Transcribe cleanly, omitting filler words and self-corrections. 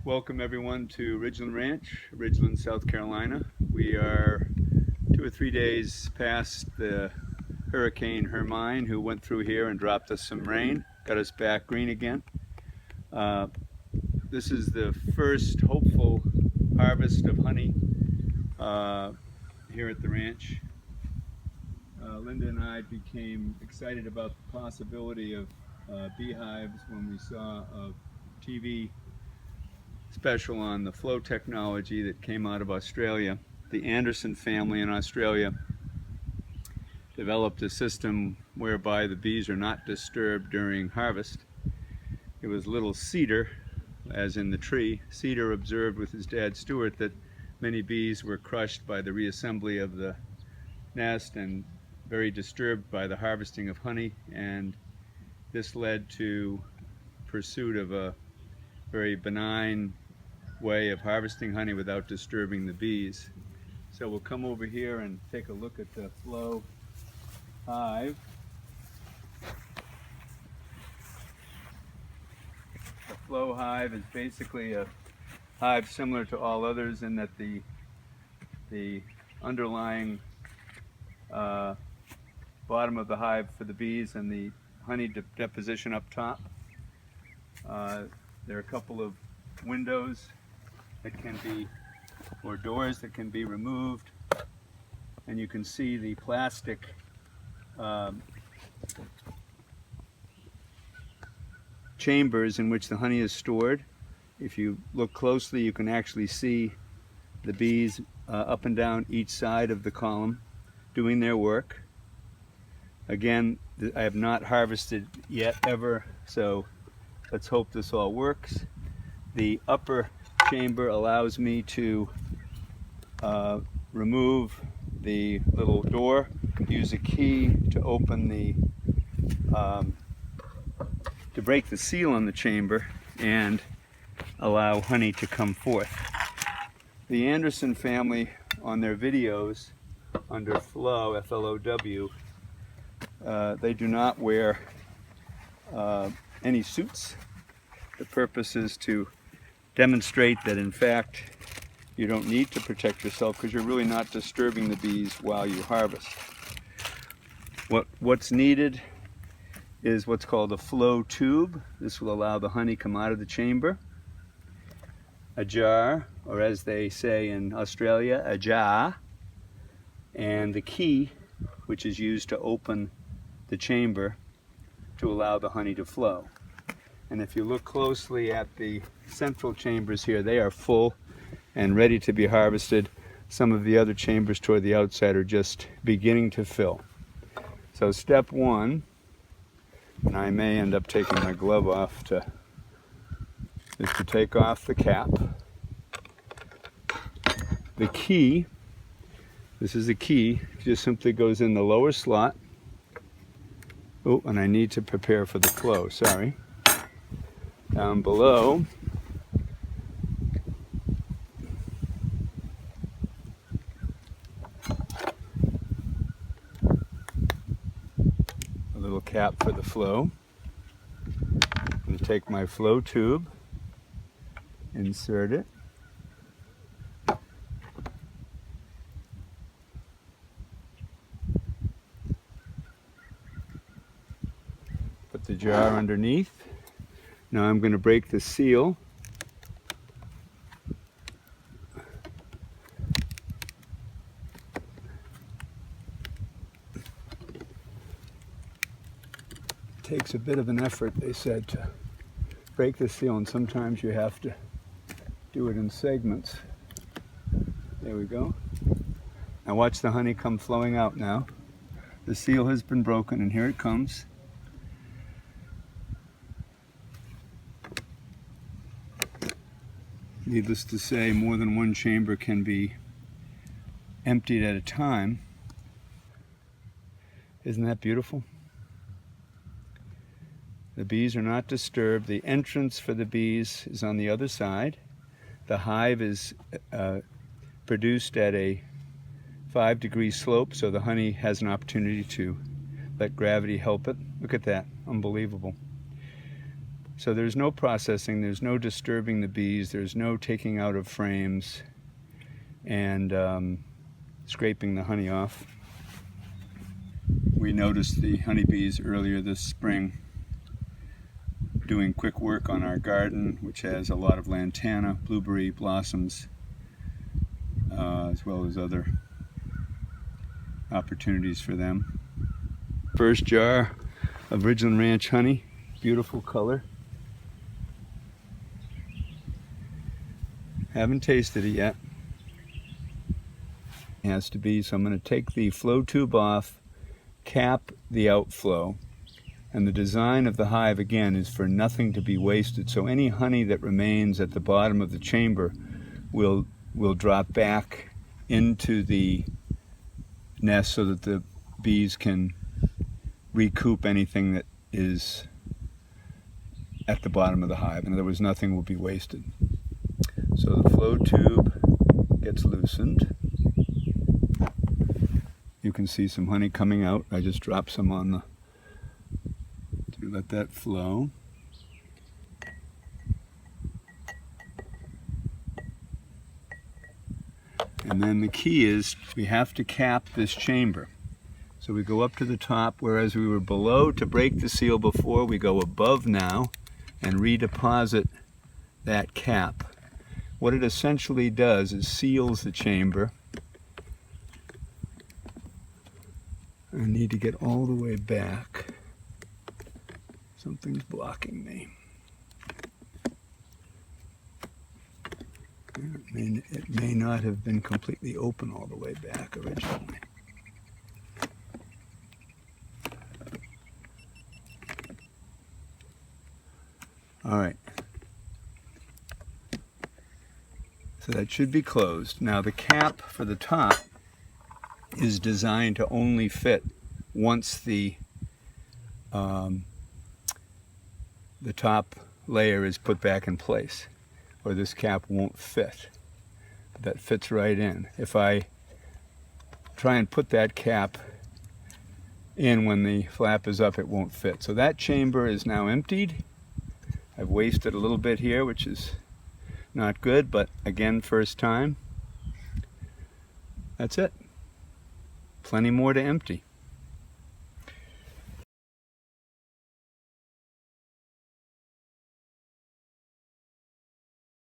Welcome everyone to Ridgeland Ranch, Ridgeland, South Carolina. We are 2 or 3 days past the Hurricane Hermine, who went through here and dropped us some rain, got us back green again. This is the first hopeful harvest of honey here at the ranch. Linda and I became excited about the possibility of beehives when we saw a TV special on the flow technology that came out of Australia. The Anderson family in Australia developed a system whereby the bees are not disturbed during harvest. It was little Cedar, as in the tree. Cedar observed with his dad Stuart that many bees were crushed by the reassembly of the nest and very disturbed by the harvesting of honey, and this led to pursuit of a very benign way of harvesting honey without disturbing the bees. So we'll come over here and take a look at the flow hive. The flow hive is basically a hive similar to all others in that the underlying bottom of the hive for the bees and the honey deposition up top. There are a couple of windows that can be, or doors that can be removed, and you can see the plastic chambers in which the honey is stored. If you look closely, you can actually see the bees up and down each side of the column doing their work. Again, I have not harvested yet ever, so let's hope this all works. The upper chamber allows me to remove the little door, use a key to open the to break the seal on the chamber and allow honey to come forth. The Anderson family, on their videos under Flow, F-L-O-W, they do not wear any suits. The purpose is to demonstrate that in fact you don't need to protect yourself because you're really not disturbing the bees while you harvest. What's needed is what's called a flow tube. This will allow the honey come out of the chamber. A jar, or as they say in Australia, a jar, and the key, which is used to open the chamber to allow the honey to flow. And if you look closely at the central chambers here, they are full and ready to be harvested. Some of the other chambers toward the outside are just beginning to fill. So step one, and I may end up taking my glove off, is to take off the cap. The key, this is the key, just simply goes in the lower slot. Oh, and I need to prepare for the flow, sorry. Down below, a little cap for the flow. I'm going to take my flow tube, insert it, put the jar underneath. Now I'm going to break the seal. It takes a bit of an effort, they said, to break the seal, and sometimes you have to do it in segments. There we go. Now watch the honey come flowing out now. The seal has been broken and here it comes. Needless to say, more than one chamber can be emptied at a time. Isn't that beautiful? The bees are not disturbed. The entrance for the bees is on the other side. The hive is produced at a 5-degree slope, so the honey has an opportunity to let gravity help it. Look at that, unbelievable. So there's no processing, there's no disturbing the bees, there's no taking out of frames and scraping the honey off. We noticed the honeybees earlier this spring doing quick work on our garden, which has a lot of lantana, blueberry blossoms, as well as other opportunities for them. First jar of Ridgeland Ranch honey, beautiful color. Haven't tasted it yet. It has to be, so I'm going to take the flow tube off, cap the outflow, and the design of the hive again is for nothing to be wasted. So any honey that remains at the bottom of the chamber will drop back into the nest so that the bees can recoup anything that is at the bottom of the hive. In other words, nothing will be wasted. So the flow tube gets loosened. You can see some honey coming out. I just dropped some on the, to let that flow. And then the key is we have to cap this chamber. So we go up to the top, whereas we were below to break the seal before, we go above now and redeposit that cap. What it essentially does is seals the chamber. I need to get all the way back. Something's blocking me. It may not have been completely open all the way back originally. All right. So that should be closed. Now the cap for the top is designed to only fit once the top layer is put back in place, or this cap won't fit. That fits right in. If I try and put that cap in when the flap is up, it won't fit. So that chamber is now emptied. I've wasted a little bit here, which is not good, but again, first time. That's it. Plenty more to empty.